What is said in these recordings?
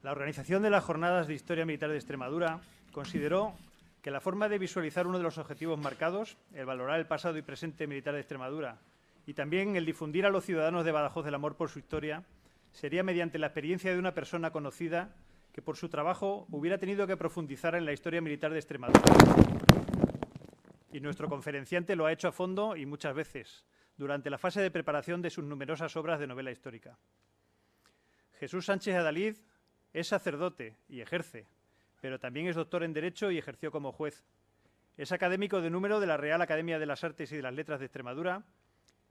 La organización de las Jornadas de Historia Militar de Extremadura consideró que la forma de visualizar uno de los objetivos marcados, el valorar el pasado y presente militar de Extremadura, y también el difundir a los ciudadanos de Badajoz el amor por su historia, sería mediante la experiencia de una persona conocida que por su trabajo hubiera tenido que profundizar en la historia militar de Extremadura. Y nuestro conferenciante lo ha hecho a fondo y muchas veces, durante la fase de preparación de sus numerosas obras de novela histórica. Jesús Sánchez Adalid es sacerdote y ejerce, pero también es doctor en Derecho y ejerció como juez. Es académico de número de la Real Academia de las Artes y de las Letras de Extremadura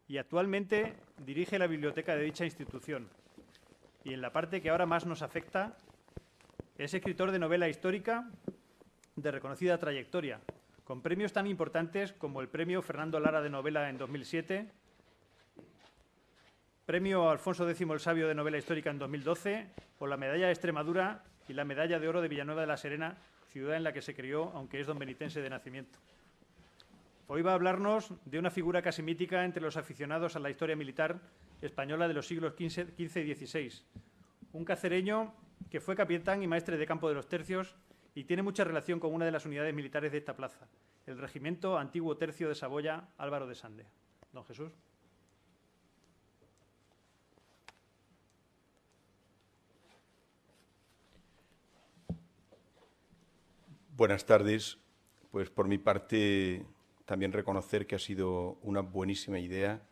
y actualmente dirige la biblioteca de dicha institución. Y en la parte que ahora más nos afecta, es escritor de novela histórica de reconocida trayectoria, con premios tan importantes como el Premio Fernando Lara de Novela en 2007, Premio Alfonso X el Sabio de Novela Histórica en 2012 o la Medalla de Extremadura y la Medalla de Oro de Villanueva de la Serena, ciudad en la que se crió, aunque es donbenitense de nacimiento. Hoy va a hablarnos de una figura casi mítica entre los aficionados a la historia militar española de los siglos XV y XVI, un cacereño que fue capitán y maestre de campo de los tercios y tiene mucha relación con una de las unidades militares de esta plaza, el Regimiento Antiguo Tercio de Saboya, Álvaro de Sande. Don Jesús. Buenas tardes. Pues por mi parte también reconocer que ha sido una buenísima idea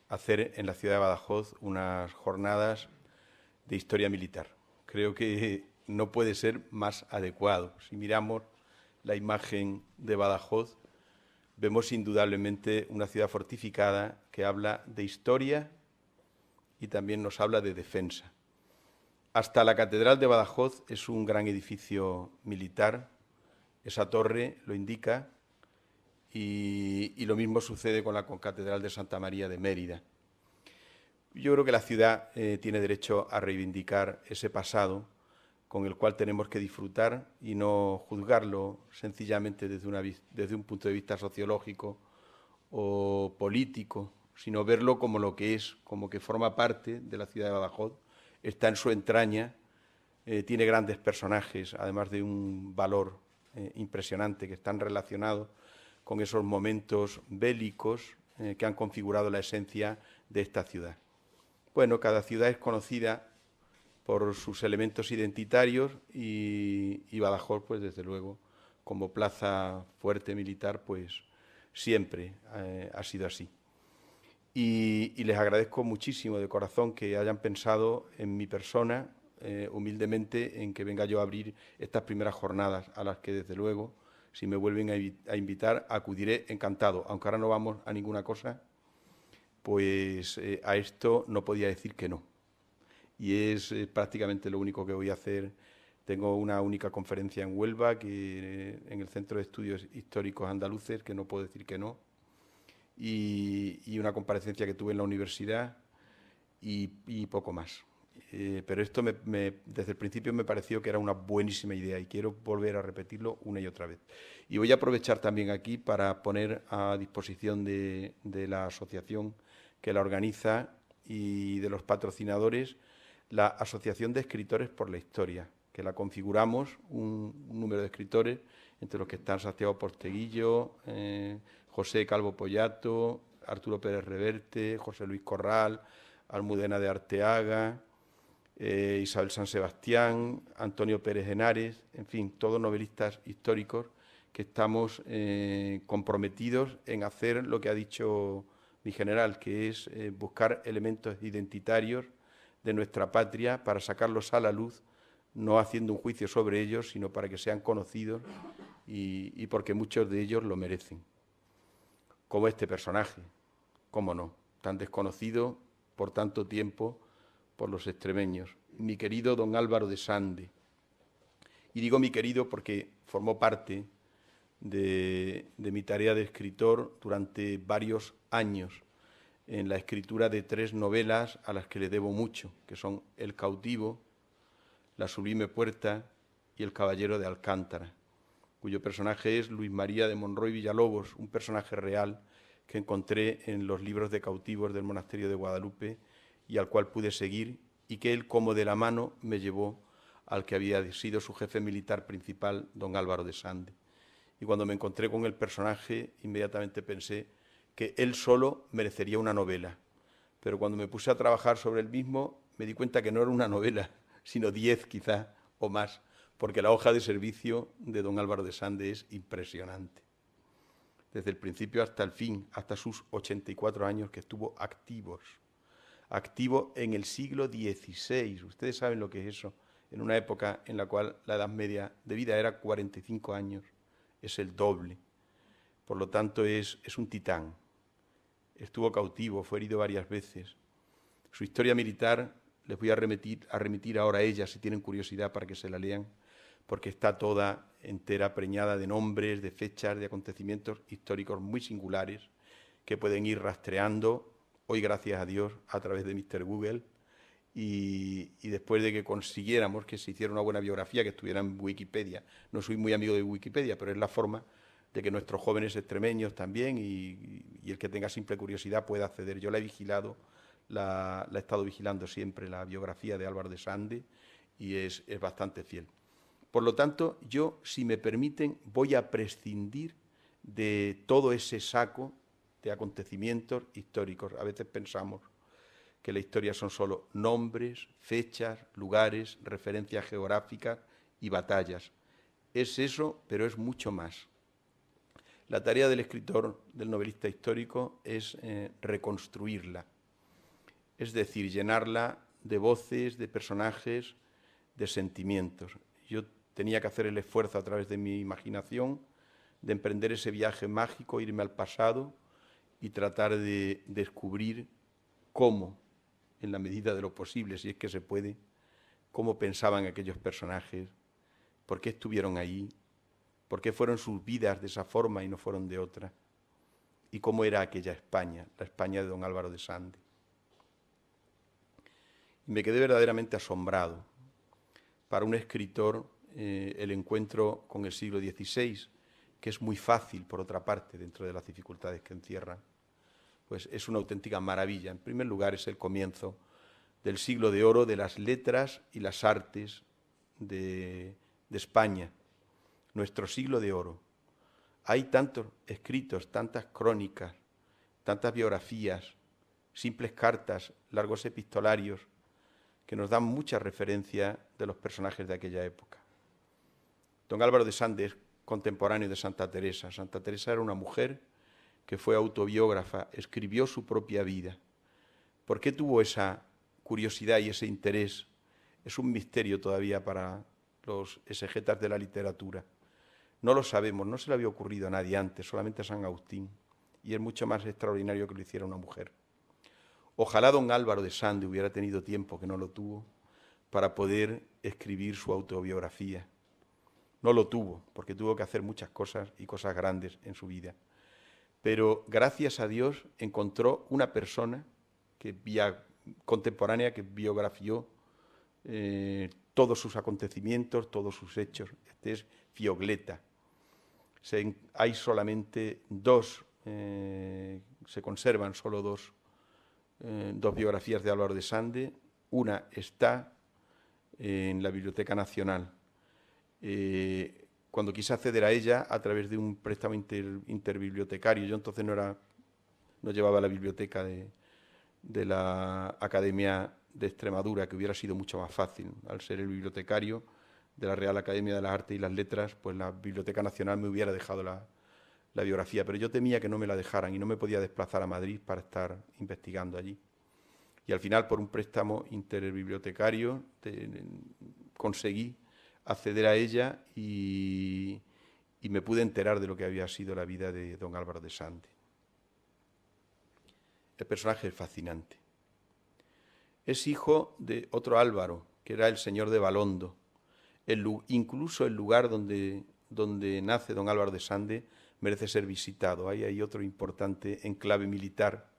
hacer en la ciudad de Badajoz unas jornadas de historia militar. Creo que no puede ser más adecuado. Si miramos la imagen de Badajoz, vemos indudablemente una ciudad fortificada que habla de historia y también nos habla de defensa. Hasta la Catedral de Badajoz es un gran edificio militar. Esa torre lo indica y lo mismo sucede con la Concatedral de Santa María de Mérida. Yo creo que la ciudad tiene derecho a reivindicar ese pasado con el cual tenemos que disfrutar y no juzgarlo sencillamente desde un punto de vista sociológico o político, sino verlo como lo que es, como que forma parte de la ciudad de Badajoz, está en su entraña, tiene grandes personajes, además de un valor impresionante que están relacionados con esos momentos bélicos que han configurado la esencia de esta ciudad. Bueno, cada ciudad es conocida por sus elementos identitarios y Badajoz, pues desde luego, como plaza fuerte militar, pues siempre ha sido así. Y les agradezco muchísimo de corazón que hayan pensado en mi persona, humildemente, en que venga yo a abrir estas primeras jornadas, a las que desde luego, si me vuelven a invitar, acudiré encantado. Aunque ahora no vamos a ninguna cosa, pues a esto no podía decir que no. Y es prácticamente lo único que voy a hacer. Tengo una única conferencia en Huelva, en el Centro de Estudios Históricos Andaluces, que no puedo decir que no, y una comparecencia que tuve en la universidad y poco más. Pero esto desde el principio me pareció que era una buenísima idea y quiero volver a repetirlo una y otra vez. Y voy a aprovechar también aquí para poner a disposición de la asociación que la organiza y de los patrocinadores la Asociación de Escritores por la Historia, que la configuramos un número de escritores, entre los que están Santiago Porteguillo, José Calvo Pollato, Arturo Pérez Reverte, José Luis Corral, Almudena de Arteaga, Isabel San Sebastián, Antonio Pérez Henares, en fin, todos novelistas históricos que estamos comprometidos en hacer lo que ha dicho mi general, que es buscar elementos identitarios de nuestra patria para sacarlos a la luz, no haciendo un juicio sobre ellos, sino para que sean conocidos y porque muchos de ellos lo merecen. Como este personaje, cómo no, tan desconocido por tanto tiempo por los extremeños, mi querido don Álvaro de Sande. Y digo mi querido porque formó parte de mi tarea de escritor durante varios años en la escritura de 3 novelas a las que le debo mucho, que son El cautivo, La sublime puerta y El caballero de Alcántara, cuyo personaje es Luis María de Monroy Villalobos, un personaje real que encontré en los libros de cautivos del monasterio de Guadalupe y al cual pude seguir y que él, como de la mano, me llevó al que había sido su jefe militar principal, don Álvaro de Sande. Y cuando me encontré con el personaje, inmediatamente pensé que él solo merecería una novela. Pero cuando me puse a trabajar sobre el mismo, me di cuenta que no era una novela, sino 10 quizá o más, porque la hoja de servicio de don Álvaro de Sande es impresionante. Desde el principio hasta el fin, hasta sus 84 años que estuvo activo en el siglo XVI. Ustedes saben lo que es eso, en una época en la cual la edad media de vida era 45 años, es el doble. Por lo tanto, es un titán. Estuvo cautivo, fue herido varias veces. Su historia militar, les voy a remitir ahora a ella, si tienen curiosidad, para que se la lean, porque está toda entera preñada de nombres, de fechas, de acontecimientos históricos muy singulares que pueden ir rastreando, hoy gracias a Dios, a través de Mr. Google, y después de que consiguiéramos que se hiciera una buena biografía, que estuviera en Wikipedia. No soy muy amigo de Wikipedia, pero es la forma de que nuestros jóvenes extremeños también y el que tenga simple curiosidad pueda acceder. Yo la he vigilado, la he estado vigilando siempre, la biografía de Álvaro de Sande, y es bastante fiel. Por lo tanto, yo, si me permiten, voy a prescindir de todo ese saco de acontecimientos históricos. A veces pensamos que la historia son solo nombres, fechas, lugares, referencias geográficas y batallas. Es eso, pero es mucho más. La tarea del escritor, del novelista histórico, es reconstruirla, es decir, llenarla de voces, de personajes, de sentimientos. Yo tenía que hacer el esfuerzo a través de mi imaginación de emprender ese viaje mágico, irme al pasado y tratar de descubrir cómo, en la medida de lo posible, si es que se puede, cómo pensaban aquellos personajes, por qué estuvieron ahí, por qué fueron sus vidas de esa forma y no fueron de otra, y cómo era aquella España, la España de don Álvaro de Sande. Y me quedé verdaderamente asombrado. Para un escritor, el encuentro con el siglo XVI, que es muy fácil, por otra parte, dentro de las dificultades que encierran, pues es una auténtica maravilla. En primer lugar, es el comienzo del siglo de oro de las letras y las artes de España, nuestro siglo de oro. Hay tantos escritos, tantas crónicas, tantas biografías, simples cartas, largos epistolarios, que nos dan mucha referencia de los personajes de aquella época. Don Álvaro de Sande es contemporáneo de Santa Teresa. Santa Teresa era una mujer que fue autobiógrafa, escribió su propia vida. ¿Por qué tuvo esa curiosidad y ese interés? Es un misterio todavía para los exegetas de la literatura. No lo sabemos, no se le había ocurrido a nadie antes, solamente a San Agustín, y es mucho más extraordinario que lo hiciera una mujer. Ojalá don Álvaro de Sande hubiera tenido tiempo, que no lo tuvo, para poder escribir su autobiografía. No lo tuvo, porque tuvo que hacer muchas cosas y cosas grandes en su vida. Pero gracias a Dios encontró una persona contemporánea que biografió todos sus acontecimientos, todos sus hechos. Este es Fiogleta. Hay solamente dos, se conservan solo dos biografías de Álvaro de Sande. Una está en la Biblioteca Nacional. Cuando quise acceder a ella a través de un préstamo interbibliotecario, yo entonces no llevaba la biblioteca de la Academia de Extremadura, que hubiera sido mucho más fácil. Al ser el bibliotecario de la Real Academia de las Artes y las Letras, pues la Biblioteca Nacional me hubiera dejado la biografía, pero yo temía que no me la dejaran y no me podía desplazar a Madrid para estar investigando allí. Y al final, por un préstamo interbibliotecario, conseguí acceder a ella y me pude enterar de lo que había sido la vida de don Álvaro de Sande. El personaje es fascinante. Es hijo de otro Álvaro, que era el señor de Balondo. Incluso el lugar donde nace don Álvaro de Sande merece ser visitado. Ahí hay otro importante enclave militar,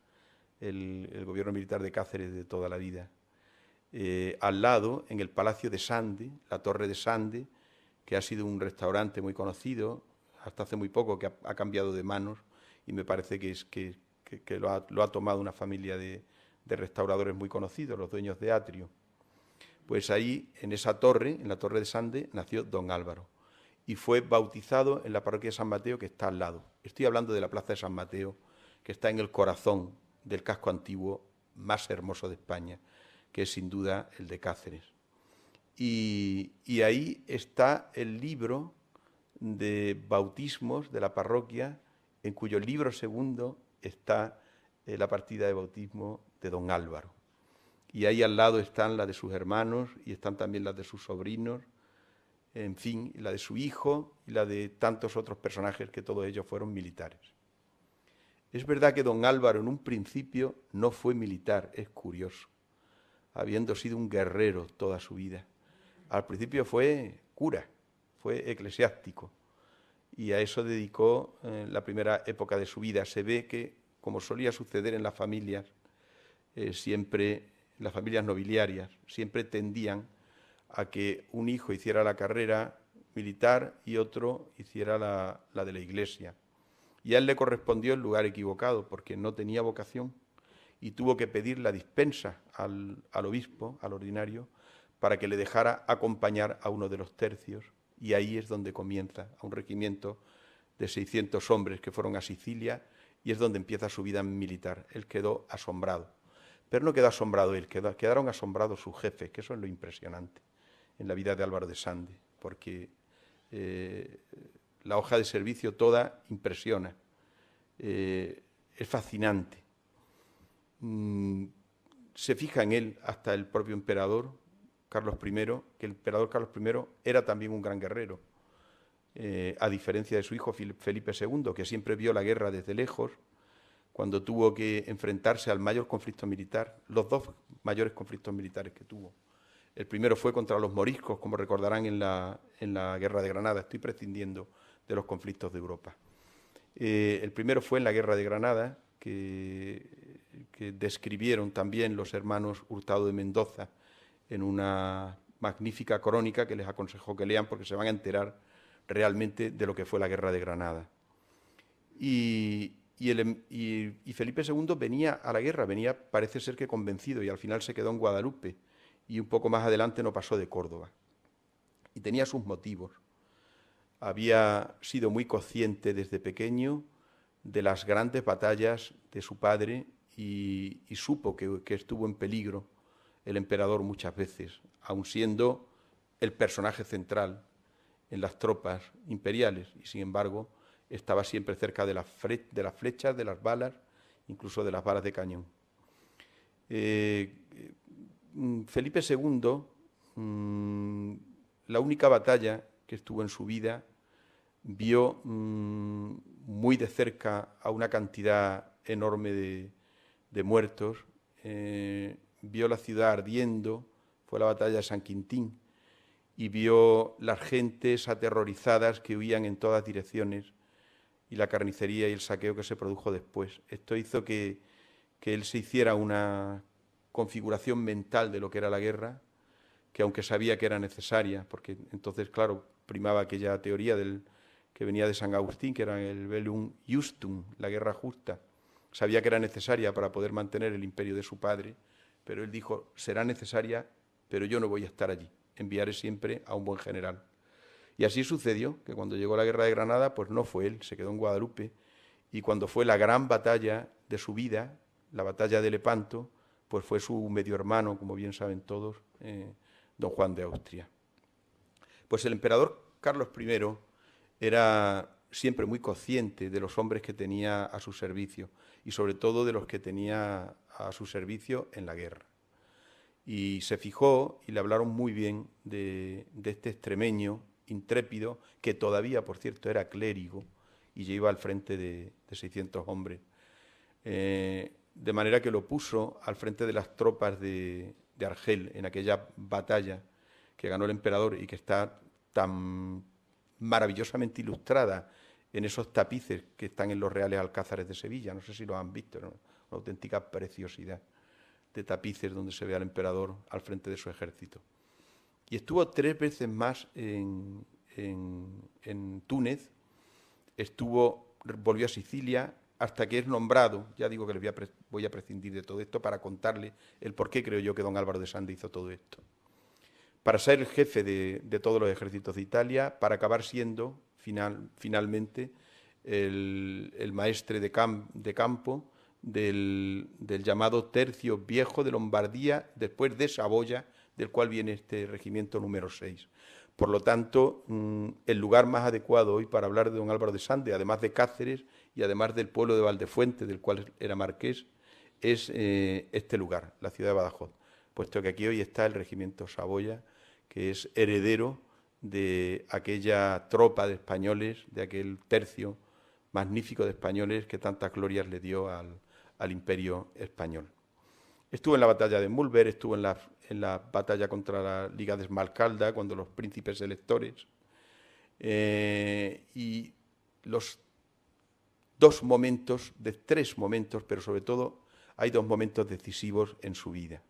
el gobierno militar de Cáceres de toda la vida. Al lado, en el Palacio de Sande, la Torre de Sande, que ha sido un restaurante muy conocido, hasta hace muy poco que ha cambiado de manos, y me parece que lo ha tomado una familia de restauradores muy conocidos, los dueños de Atrio. Pues ahí, en esa torre, en la Torre de Sande, nació don Álvaro y fue bautizado en la parroquia de San Mateo, que está al lado. Estoy hablando de la plaza de San Mateo, que está en el corazón del casco antiguo más hermoso de España, que es sin duda el de Cáceres. Y ahí está el libro de bautismos de la parroquia, en cuyo libro segundo está la partida de bautismo de don Álvaro. Y ahí al lado están las de sus hermanos y están también las de sus sobrinos, en fin, la de su hijo y la de tantos otros personajes que todos ellos fueron militares. Es verdad que don Álvaro en un principio no fue militar, es curioso, habiendo sido un guerrero toda su vida. Al principio fue cura, fue eclesiástico y a eso dedicó la primera época de su vida. Se ve que, como solía suceder en las familias, las familias nobiliarias, siempre tendían a que un hijo hiciera la carrera militar y otro hiciera la de la iglesia. Y a él le correspondió el lugar equivocado, porque no tenía vocación y tuvo que pedir la dispensa al obispo, al ordinario, para que le dejara acompañar a uno de los tercios. Y ahí es donde comienza, a un regimiento de 600 hombres que fueron a Sicilia, y es donde empieza su vida militar. Él quedó asombrado. Pero no quedó asombrado él, quedaron asombrados sus jefes, que eso es lo impresionante en la vida de Álvaro de Sande, porque la hoja de servicio toda impresiona, es fascinante. Se fija en él hasta el propio emperador Carlos I, que el emperador Carlos I era también un gran guerrero, a diferencia de su hijo Felipe II, que siempre vio la guerra desde lejos, cuando tuvo que enfrentarse al mayor conflicto militar, los dos mayores conflictos militares que tuvo. El primero fue contra los moriscos, como recordarán en la Guerra de Granada. Estoy prescindiendo de los conflictos de Europa. El primero fue en la Guerra de Granada, que describieron también los hermanos Hurtado de Mendoza en una magnífica crónica que les aconsejo que lean porque se van a enterar realmente de lo que fue la Guerra de Granada. Y Felipe II venía a la guerra, parece ser que convencido, y al final se quedó en Guadalupe, y un poco más adelante no pasó de Córdoba. Y tenía sus motivos. Había sido muy consciente desde pequeño de las grandes batallas de su padre y supo que estuvo en peligro el emperador muchas veces, aun siendo el personaje central en las tropas imperiales, y sin embargo estaba siempre cerca de las flechas, de las balas, incluso de las balas de cañón. Felipe II, la única batalla que estuvo en su vida, vio muy de cerca a una cantidad enorme de muertos, vio la ciudad ardiendo, fue la batalla de San Quintín, y vio las gentes aterrorizadas que huían en todas direcciones y la carnicería y el saqueo que se produjo después. Esto hizo que él se hiciera una configuración mental de lo que era la guerra, que aunque sabía que era necesaria, porque entonces, claro, primaba aquella teoría que venía de San Agustín, que era el bellum justum, la guerra justa. Sabía que era necesaria para poder mantener el imperio de su padre, pero él dijo, será necesaria, pero yo no voy a estar allí, enviaré siempre a un buen general. Y así sucedió, que cuando llegó la Guerra de Granada, pues no fue él, se quedó en Guadalupe, y cuando fue la gran batalla de su vida, la batalla de Lepanto, pues fue su medio hermano, como bien saben todos, don Juan de Austria. Pues el emperador Carlos I era siempre muy consciente de los hombres que tenía a su servicio, y sobre todo de los que tenía a su servicio en la guerra. Y se fijó, y le hablaron muy bien de este extremeño intrépido, que todavía, por cierto, era clérigo y ya iba al frente de 600 hombres. De manera que lo puso al frente de las tropas de Argel, en aquella batalla que ganó el emperador y que está tan maravillosamente ilustrada en esos tapices que están en los Reales Alcázares de Sevilla. No sé si lo han visto, ¿no? Una auténtica preciosidad de tapices donde se ve al emperador al frente de su ejército. Y estuvo 3 veces más en Túnez, volvió a Sicilia, hasta que es nombrado, ya digo que les voy a prescindir de todo esto para contarle el por qué creo yo que don Álvaro de Sande hizo todo esto. para ser el jefe de todos los ejércitos de Italia, para acabar siendo finalmente el maestre de campo del llamado Tercio Viejo de Lombardía, después de Saboya, del cual viene este regimiento número 6. Por lo tanto, el lugar más adecuado hoy para hablar de don Álvaro de Sande, además de Cáceres y además del pueblo de Valdefuente, del cual era marqués, es este lugar, la ciudad de Badajoz, puesto que aquí hoy está el regimiento Saboya, que es heredero de aquella tropa de españoles, de aquel tercio magnífico de españoles que tantas glorias le dio al Imperio español. Estuvo en la batalla de Múlver, estuvo en la batalla contra la Liga de Esmalcalda, cuando los príncipes electores, y los tres momentos, pero sobre todo hay dos momentos decisivos en su vida,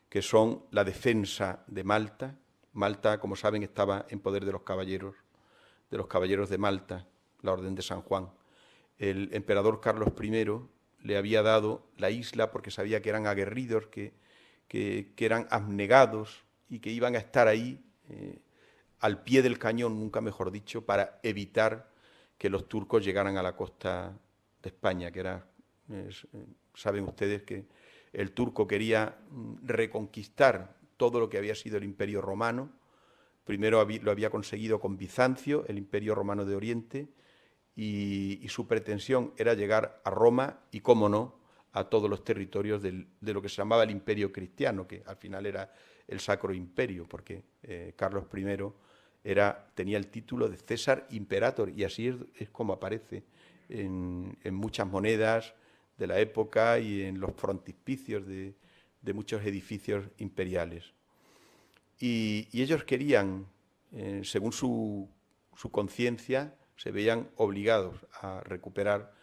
que son la defensa de Malta. Malta, como saben, estaba en poder de los caballeros de Malta, la Orden de San Juan. El emperador Carlos I le había dado la isla porque sabía que eran aguerridos, que eran abnegados y que iban a estar ahí al pie del cañón, nunca mejor dicho, para evitar que los turcos llegaran a la costa de España, que era, saben ustedes que el turco quería reconquistar todo lo que había sido el Imperio Romano. Primero lo había conseguido con Bizancio, el Imperio Romano de Oriente, y su pretensión era llegar a Roma y, cómo no, a todos los territorios de lo que se llamaba el Imperio Cristiano, que al final era el Sacro Imperio, porque Carlos I tenía el título de César Imperator, y así es como aparece en muchas monedas de la época y en los frontispicios de muchos edificios imperiales. Y ellos querían, según su conciencia, se veían obligados a recuperar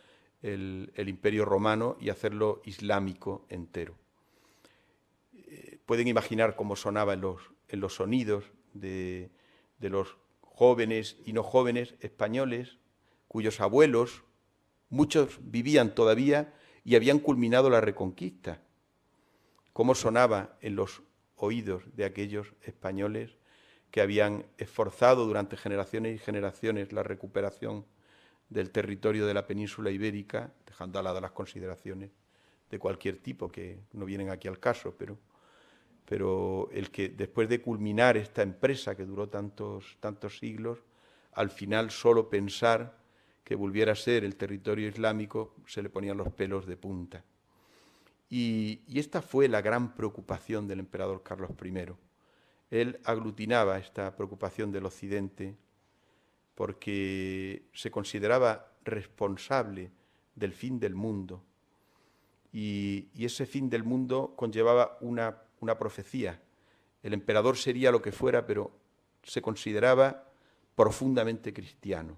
el Imperio Romano y hacerlo islámico entero. Pueden imaginar cómo sonaba en los sonidos de los jóvenes y no jóvenes españoles, cuyos abuelos, muchos vivían todavía y habían culminado la Reconquista. Cómo sonaba en los oídos de aquellos españoles que habían esforzado durante generaciones y generaciones la recuperación del territorio de la península ibérica, dejando al lado las consideraciones de cualquier tipo que no vienen aquí al caso, pero el que después de culminar esta empresa que duró tantos siglos, al final solo pensar que volviera a ser el territorio islámico se le ponían los pelos de punta. Y esta fue la gran preocupación del emperador Carlos I. Él aglutinaba esta preocupación del Occidente porque se consideraba responsable del fin del mundo. Y ese fin del mundo conllevaba una profecía. El emperador sería lo que fuera, pero se consideraba profundamente cristiano.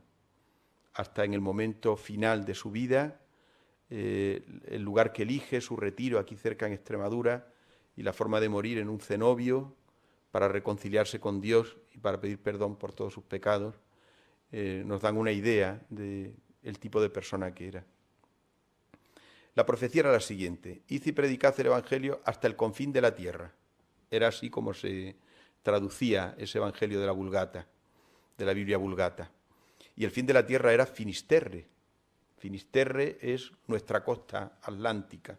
Hasta en el momento final de su vida, el lugar que elige, su retiro aquí cerca en Extremadura, y la forma de morir en un cenobio para reconciliarse con Dios y para pedir perdón por todos sus pecados, nos dan una idea del tipo de persona que era. La profecía era la siguiente: id y predicad el Evangelio hasta el confín de la tierra. Era así como se traducía ese Evangelio de la Vulgata, de la Biblia Vulgata. Y el fin de la tierra era Finisterre. Finisterre es nuestra costa atlántica,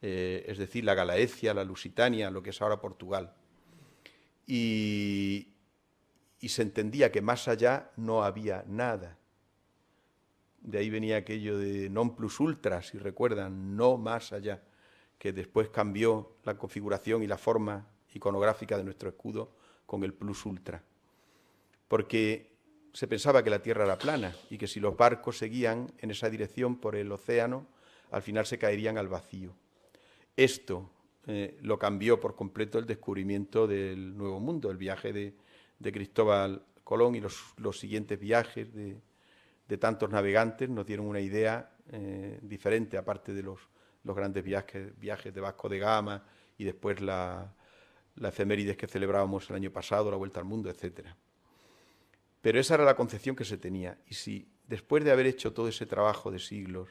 es decir, la Galaecia, la Lusitania, lo que es ahora Portugal. Y se entendía que más allá no había nada. De ahí venía aquello de non plus ultra, si recuerdan, no más allá, que después cambió la configuración y la forma iconográfica de nuestro escudo con el plus ultra. Porque se pensaba que la Tierra era plana y que si los barcos seguían en esa dirección por el océano, al final se caerían al vacío. Esto lo cambió por completo el descubrimiento del Nuevo Mundo, el viaje de Cristóbal Colón y los siguientes viajes de tantos navegantes nos dieron una idea diferente, aparte de los grandes viajes de Vasco de Gama y después la efemérides que celebrábamos el año pasado, la Vuelta al Mundo, etcétera. Pero esa era la concepción que se tenía. Y si después de haber hecho todo ese trabajo de siglos,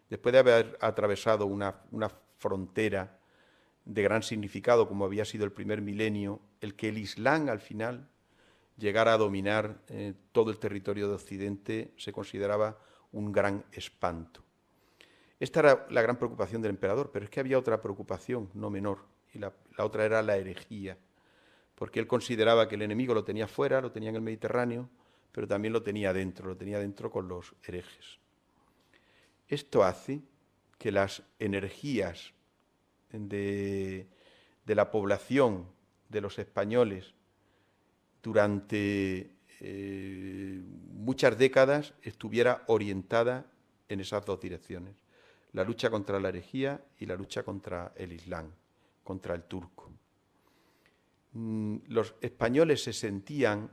después de haber atravesado una frontera de gran significado, como había sido el primer milenio, el que el Islam al final llegara a dominar todo el territorio de Occidente, se consideraba un gran espanto. Esta era la gran preocupación del emperador, pero es que había otra preocupación no menor, y la otra era la herejía, porque él consideraba que el enemigo lo tenía fuera, lo tenía en el Mediterráneo, pero también lo tenía dentro con los herejes. Esto hace que las energías de la población, de los españoles, durante muchas décadas estuviera orientada en esas dos direcciones: la lucha contra la herejía y la lucha contra el Islam, contra el turco. Los españoles se sentían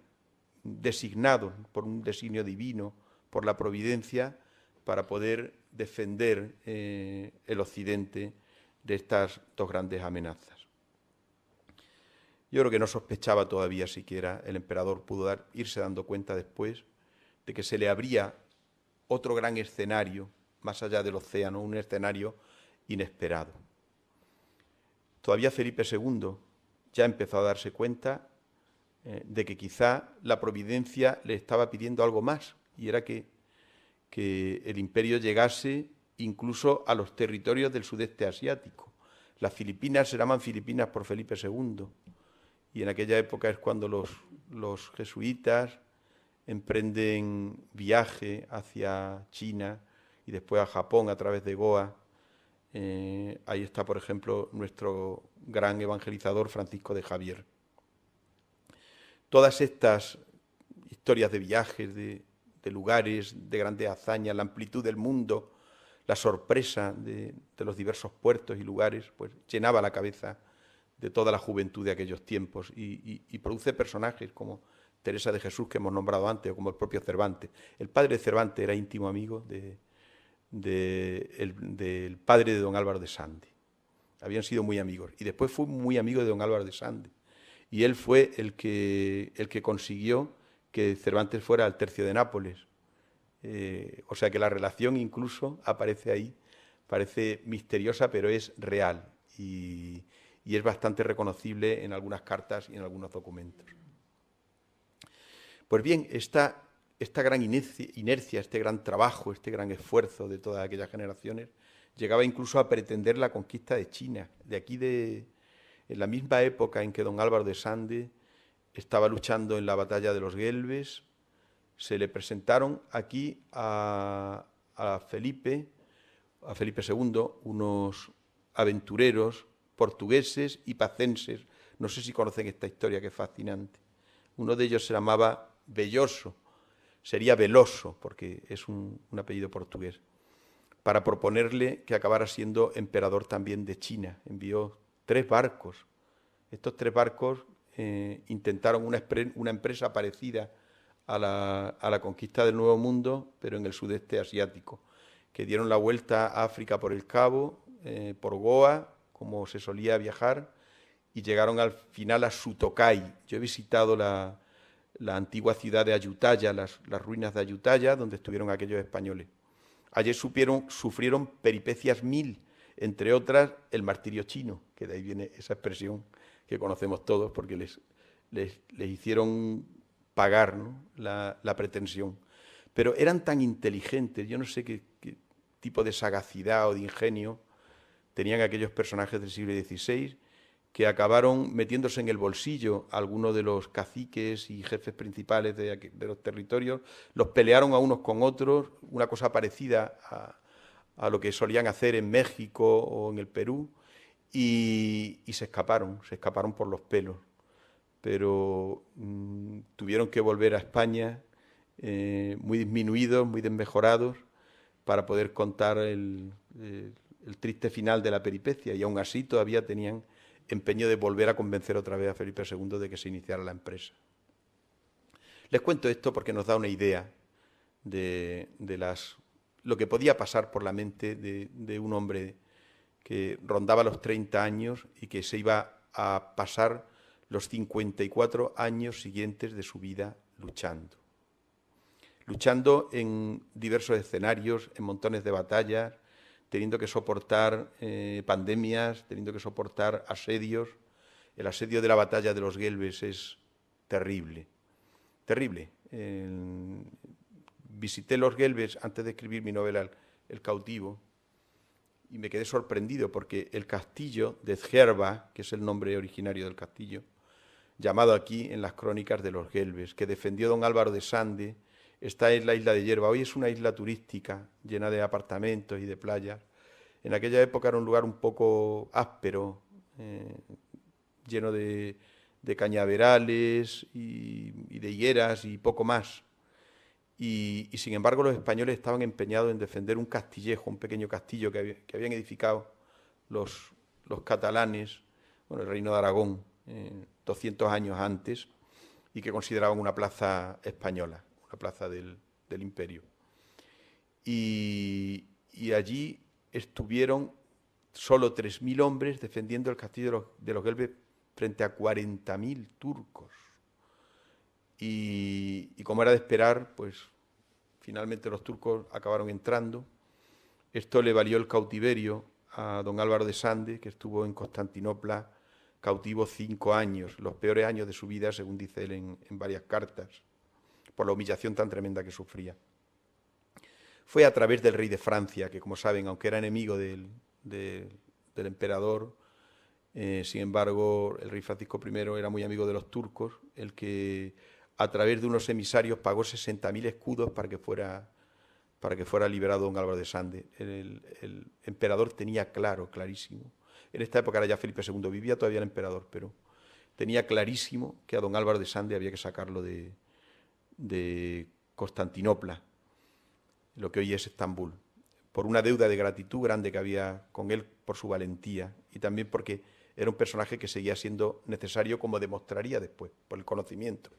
designados por un designio divino, por la providencia, para poder defender el occidente de estas dos grandes amenazas. Yo creo que no sospechaba todavía siquiera, el emperador pudo irse dando cuenta después de que se le abría otro gran escenario más allá del océano, un escenario inesperado. Todavía Felipe II ya empezó a darse cuenta de que quizá la providencia le estaba pidiendo algo más, y era que el imperio llegase incluso a los territorios del sudeste asiático. Las Filipinas se llaman Filipinas por Felipe II, y en aquella época es cuando los jesuitas emprenden viaje hacia China y después a Japón a través de Goa. Ahí está, por ejemplo, nuestro gran evangelizador Francisco de Javier. Todas estas historias de viajes, de lugares, de grandes hazañas, la amplitud del mundo, la sorpresa de los diversos puertos y lugares, pues llenaba la cabeza de toda la juventud de aquellos tiempos y produce personajes como Teresa de Jesús, que hemos nombrado antes, o como el propio Cervantes. El padre de Cervantes era íntimo amigo del padre de don Álvaro de Sande. Habían sido muy amigos. Y después fue muy amigo de don Álvaro de Sande. Y él fue el que consiguió que Cervantes fuera al Tercio de Nápoles. O sea que la relación incluso aparece ahí, parece misteriosa, pero es real. Y es bastante reconocible en algunas cartas y en algunos documentos. Pues bien, esta gran inercia, este gran trabajo, este gran esfuerzo de todas aquellas generaciones, llegaba incluso a pretender la conquista de China. En la misma época en que don Álvaro de Sande estaba luchando en la batalla de los Guelbes, se le presentaron aquí a Felipe II, unos aventureros portugueses y pacenses. No sé si conocen esta historia, que es fascinante. Uno de ellos se llamaba Belloso, sería Veloso, porque es un apellido portugués, para proponerle que acabara siendo emperador también de China. Envió 3 barcos. Estos 3 barcos intentaron una empresa parecida a la conquista del Nuevo Mundo, pero en el sudeste asiático, que dieron la vuelta a África por el Cabo, por Goa, como se solía viajar, y llegaron al final a Sutokai. Yo he visitado la antigua ciudad de Ayutthaya, las ruinas de Ayutthaya, donde estuvieron aquellos españoles. Allí sufrieron peripecias 1000, entre otras el martirio chino, que de ahí viene esa expresión que conocemos todos, porque les hicieron pagar, ¿no?, la pretensión. Pero eran tan inteligentes, yo no sé qué tipo de sagacidad o de ingenio tenían aquellos personajes del siglo XVI, que acabaron metiéndose en el bolsillo a algunos de los caciques y jefes principales de los territorios, los pelearon a unos con otros, una cosa parecida a lo que solían hacer en México o en el Perú, y se escaparon por los pelos. Pero tuvieron que volver a España muy disminuidos, muy desmejorados, para poder contar el triste final de la peripecia, y aún así todavía tenían empeño de volver a convencer otra vez a Felipe II de que se iniciara la empresa. Les cuento esto porque nos da una idea de lo que podía pasar por la mente de un hombre que rondaba los 30 años y que se iba a pasar los 54 años siguientes de su vida luchando en diversos escenarios, en montones de batallas, teniendo que soportar pandemias, teniendo que soportar asedios. El asedio de la batalla de los Guelbes es terrible, terrible. Visité los Guelbes antes de escribir mi novela El cautivo y me quedé sorprendido porque el castillo de Zgerba, que es el nombre originario del castillo, llamado aquí en las crónicas de los Guelbes, que defendió don Álvaro de Sande, está en la isla de Yerba. Hoy es una isla turística llena de apartamentos y de playas. En aquella época era un lugar un poco áspero, lleno de cañaverales y de higueras y poco más. Y sin embargo los españoles estaban empeñados en defender un castillejo, un pequeño castillo que habían edificado los catalanes, bueno, el reino de Aragón, 200 años antes, y que consideraban una plaza española, una plaza del imperio. Y allí estuvieron solo 3.000 hombres defendiendo el castillo de los Guelbes frente a 40.000 turcos. Y como era de esperar, pues finalmente los turcos acabaron entrando. Esto le valió el cautiverio a don Álvaro de Sande, que estuvo en Constantinopla cautivo 5 años, los peores años de su vida, según dice él en varias cartas, por la humillación tan tremenda que sufría. Fue a través del rey de Francia, que como saben, aunque era enemigo del emperador, sin embargo, el rey Francisco I era muy amigo de los turcos, el que a través de unos emisarios pagó 60.000 escudos para que fuera liberado don Álvaro de Sande. El emperador tenía clarísimo. En esta época era ya Felipe II, vivía todavía el emperador, pero tenía clarísimo que a don Álvaro de Sande había que sacarlo de Constantinopla, lo que hoy es Estambul, por una deuda de gratitud grande que había con él por su valentía y también porque era un personaje que seguía siendo necesario, como demostraría después, por el conocimiento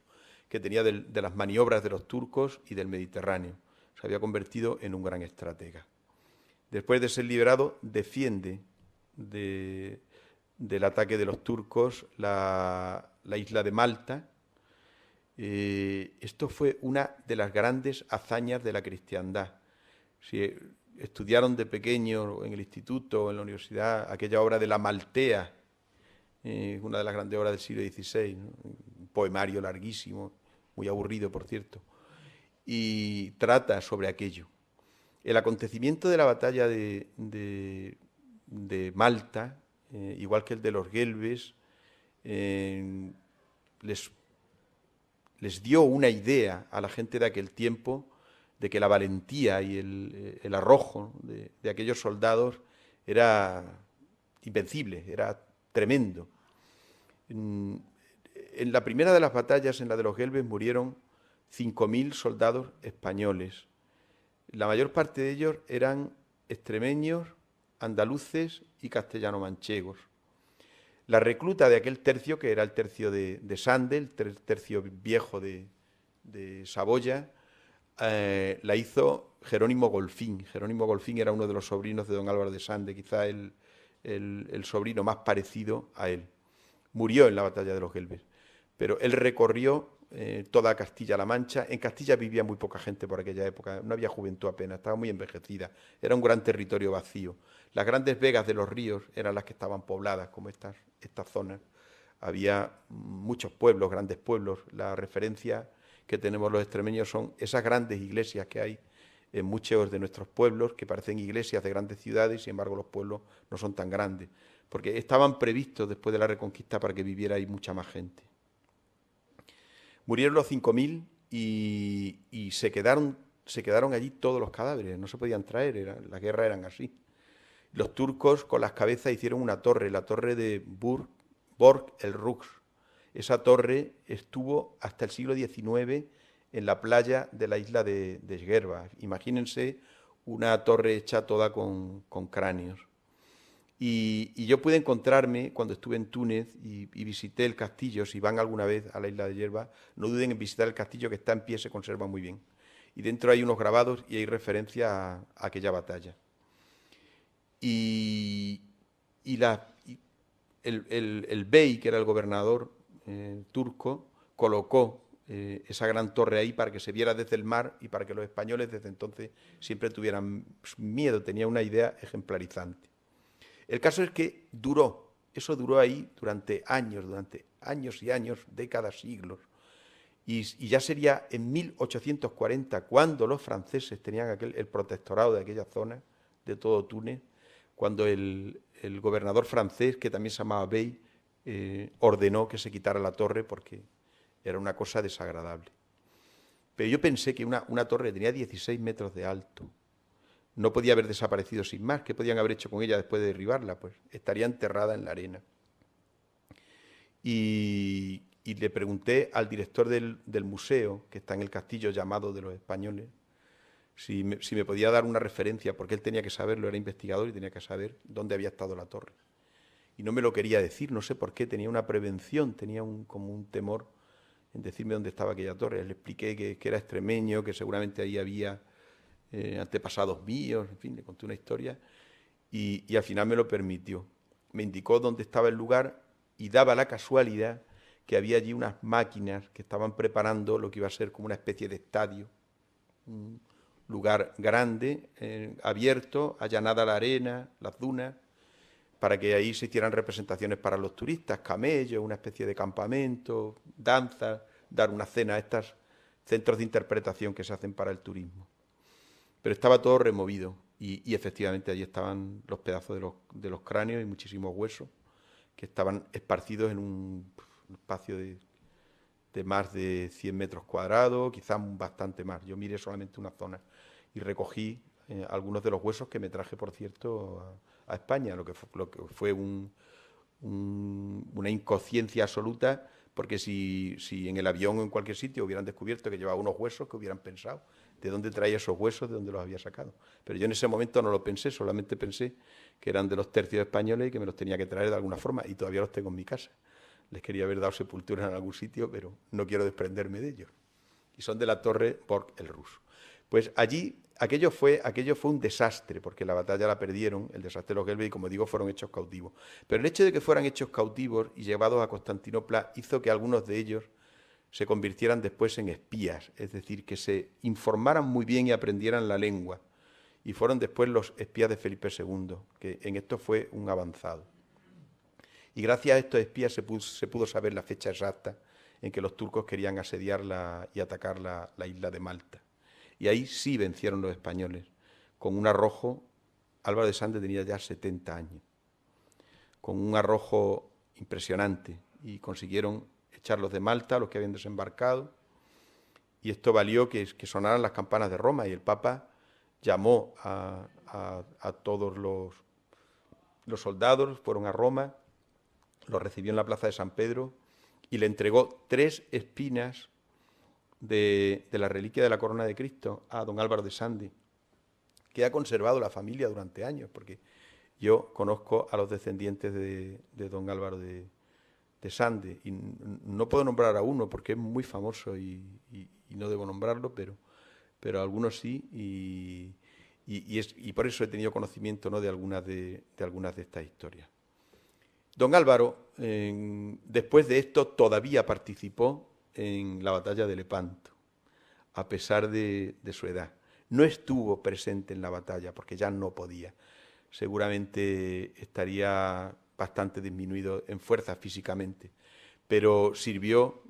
que tenía de las maniobras de los turcos y del Mediterráneo. Se había convertido en un gran estratega. Después de ser liberado, defiende del ataque de los turcos la isla de Malta. Esto fue una de las grandes hazañas de la cristiandad. Si estudiaron de pequeño en el instituto o en la universidad aquella obra de la Maltea, una de las grandes obras del siglo XVI, ¿no? Un poemario larguísimo, muy aburrido, por cierto, y trata sobre aquello. El acontecimiento de la batalla de Malta, igual que el de los Guelbes, les dio una idea a la gente de aquel tiempo de que la valentía y el arrojo de aquellos soldados era invencible, era tremendo. En la primera de las batallas, en la de los Guelbes, murieron 5.000 soldados españoles. La mayor parte de ellos eran extremeños, andaluces y castellano-manchegos. La recluta de aquel tercio, que era el tercio de Sande, el tercio viejo de Saboya, la hizo Jerónimo Golfín. Jerónimo Golfín era uno de los sobrinos de don Álvaro de Sande, quizá el sobrino más parecido a él. Murió en la batalla de los Guelbes, pero él recorrió toda Castilla-La Mancha. En Castilla vivía muy poca gente por aquella época, no había juventud apenas, estaba muy envejecida, era un gran territorio vacío. Las grandes vegas de los ríos eran las que estaban pobladas, como estas zonas. Había muchos pueblos, grandes pueblos. La referencia que tenemos los extremeños son esas grandes iglesias que hay en muchos de nuestros pueblos, que parecen iglesias de grandes ciudades, sin embargo los pueblos no son tan grandes, porque estaban previstos después de la Reconquista para que viviera ahí mucha más gente. Murieron los 5.000 y se quedaron allí todos los cadáveres, no se podían traer, las guerras eran así. Los turcos con las cabezas hicieron una torre, la torre de Borg el Rux. Esa torre estuvo hasta el siglo XIX en la playa de la isla de Zgerba. Imagínense una torre hecha toda con cráneos. Y yo pude encontrarme, cuando estuve en Túnez y visité el castillo, si van alguna vez a la isla de Zgerba, no duden en visitar el castillo, que está en pie, se conserva muy bien. Y dentro hay unos grabados y hay referencia a aquella batalla. Y el bey, que era el gobernador turco, colocó esa gran torre ahí para que se viera desde el mar y para que los españoles desde entonces siempre tuvieran miedo. Tenía una idea ejemplarizante. El caso es que eso duró ahí durante años y años, décadas, siglos. Y ya sería en 1840, cuando los franceses tenían el protectorado de aquella zona, de todo Túnez, cuando el gobernador francés, que también se llamaba Bey, ordenó que se quitara la torre porque era una cosa desagradable. Pero yo pensé que una torre que tenía 16 metros de alto no podía haber desaparecido sin más. ¿Qué podían haber hecho con ella después de derribarla? Pues estaría enterrada en la arena. Y le pregunté al director del museo, que está en el castillo llamado de los españoles, si me podía dar una referencia, porque él tenía que saberlo, era investigador y tenía que saber dónde había estado la torre. Y no me lo quería decir, no sé por qué, tenía una prevención, tenía como un temor en decirme dónde estaba aquella torre. Le expliqué que era extremeño, que seguramente ahí había antepasados míos, en fin, le conté una historia y al final me lo permitió. Me indicó dónde estaba el lugar y daba la casualidad que había allí unas máquinas que estaban preparando lo que iba a ser como una especie de estadio, un lugar grande, abierto, allanada la arena, las dunas, para que ahí se hicieran representaciones para los turistas, camellos, una especie de campamento, danzas, dar una cena a estos centros de interpretación que se hacen para el turismo. Pero estaba todo removido y efectivamente allí estaban los pedazos de los cráneos y muchísimos huesos que estaban esparcidos en un espacio de más de 100 metros cuadrados, quizás bastante más. Yo miré solamente una zona y recogí algunos de los huesos que me traje, por cierto, a España, lo que fue una inconsciencia absoluta, porque si en el avión o en cualquier sitio hubieran descubierto que llevaba unos huesos, que hubieran pensado de dónde traía esos huesos, de dónde los había sacado. Pero yo en ese momento no lo pensé, solamente pensé que eran de los tercios españoles y que me los tenía que traer de alguna forma, y todavía los tengo en mi casa. Les quería haber dado sepultura en algún sitio, pero no quiero desprenderme de ellos. Y son de la torre Borg el Ruso. Pues allí aquello fue un desastre, porque la batalla la perdieron, el desastre de los Gelbe, y como digo, fueron hechos cautivos. Pero el hecho de que fueran hechos cautivos y llevados a Constantinopla hizo que algunos de ellos se convirtieran después en espías, es decir, que se informaran muy bien y aprendieran la lengua. Y fueron después los espías de Felipe II, que en esto fue un avanzado. Y gracias a estos espías se pudo saber la fecha exacta en que los turcos querían asediar y atacar la isla de Malta. Y ahí sí vencieron los españoles. Con un arrojo, Álvaro de Sande tenía ya 70 años, con un arrojo impresionante, y consiguieron echarlos de Malta, los que habían desembarcado, y esto valió que sonaran las campanas de Roma, y el Papa llamó a todos los soldados, fueron a Roma, los recibió en la plaza de San Pedro y le entregó 3 espinas de la reliquia de la corona de Cristo a don Álvaro de Sande, que ha conservado la familia durante años, porque yo conozco a los descendientes de don Álvaro de Sande, y no puedo nombrar a uno porque es muy famoso y no debo nombrarlo, pero algunos sí, y por eso he tenido conocimiento, ¿no?, de algunas de estas historias. Don Álvaro, después de esto, todavía participó en la batalla de Lepanto, a pesar de su edad. No estuvo presente en la batalla porque ya no podía. Seguramente estaría bastante disminuido en fuerza físicamente, pero sirvió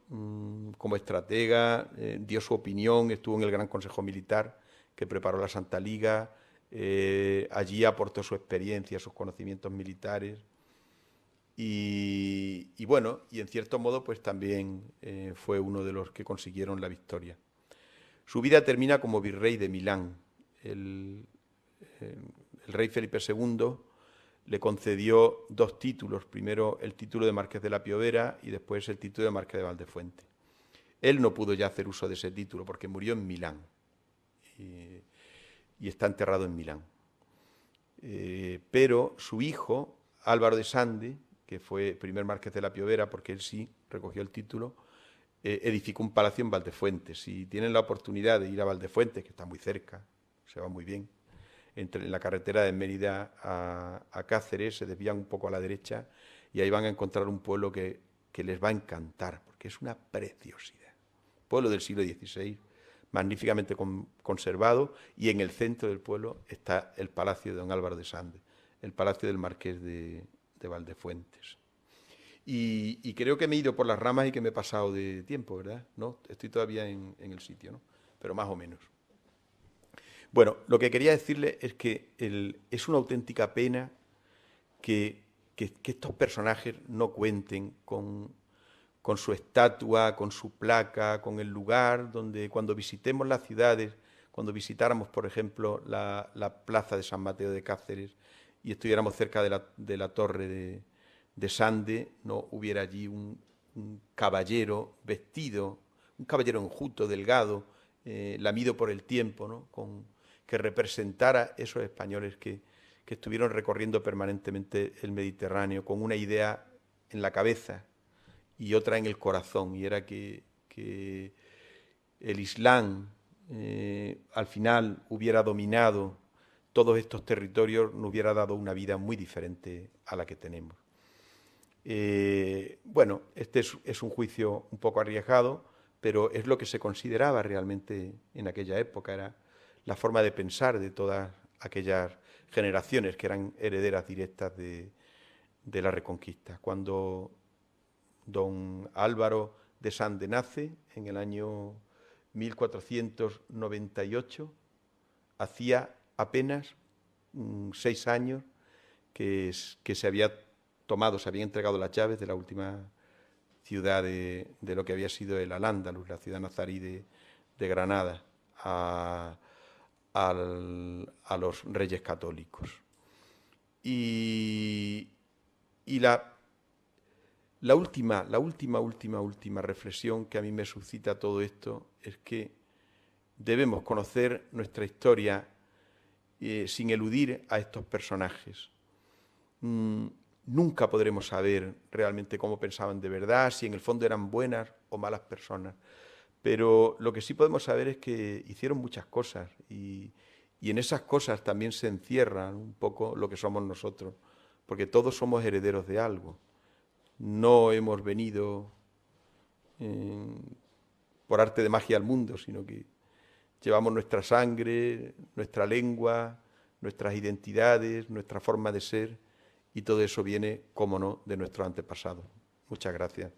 como estratega, dio su opinión, estuvo en el Gran Consejo Militar que preparó la Santa Liga, allí aportó su experiencia, sus conocimientos militares. Y bueno, y en cierto modo pues también fue uno de los que consiguieron la victoria. Su vida termina como virrey de Milán. El rey Felipe II le concedió 2 títulos, primero el título de Marqués de la Piovera y después el título de Marqués de Valdefuente. Él no pudo ya hacer uso de ese título porque murió en Milán y está enterrado en Milán. Pero su hijo, Álvaro de Sande, que fue primer Marqués de la Piovera, porque él sí recogió el título, edificó un palacio en Valdefuente. Si tienen la oportunidad de ir a Valdefuente, que está muy cerca, se va muy bien, en la carretera de Mérida a Cáceres, se desvían un poco a la derecha y ahí van a encontrar un pueblo que les va a encantar, porque es una preciosidad, pueblo del siglo XVI, magníficamente conservado, y en el centro del pueblo está el Palacio de don Álvaro de Sande, el Palacio del Marqués de Valdefuentes. Y creo que me he ido por las ramas y que me he pasado de tiempo, ¿verdad? ¿No? Estoy todavía en el sitio, ¿no? Pero más o menos. Bueno, lo que quería decirle es que es una auténtica pena que estos personajes no cuenten con su estatua, con su placa, con el lugar donde cuando visitemos las ciudades, cuando visitáramos, por ejemplo, la plaza de San Mateo de Cáceres y estuviéramos cerca de la torre de Sande, no hubiera allí un caballero vestido, un caballero enjuto, delgado, lamido por el tiempo, ¿no? Que representara esos españoles que estuvieron recorriendo permanentemente el Mediterráneo con una idea en la cabeza y otra en el corazón, y era que el Islam al final hubiera dominado todos estos territorios, nos hubiera dado una vida muy diferente a la que tenemos. Bueno, este es un juicio un poco arriesgado, pero es lo que se consideraba realmente en aquella época, era la forma de pensar de todas aquellas generaciones que eran herederas directas de la Reconquista. Cuando don Álvaro de Sande nace en el año 1498, hacía apenas 6 años que se había tomado, se habían entregado las llaves de la última ciudad de lo que había sido el Al-Ándalus, la ciudad nazarí de Granada, a los reyes católicos. Y la última reflexión que a mí me suscita todo esto es que debemos conocer nuestra historia sin eludir a estos personajes. Nunca podremos saber realmente cómo pensaban de verdad, si en el fondo eran buenas o malas personas. Pero lo que sí podemos saber es que hicieron muchas cosas y en esas cosas también se encierra un poco lo que somos nosotros, porque todos somos herederos de algo. No hemos venido por arte de magia al mundo, sino que llevamos nuestra sangre, nuestra lengua, nuestras identidades, nuestra forma de ser, y todo eso viene, cómo no, de nuestros antepasados. Muchas gracias.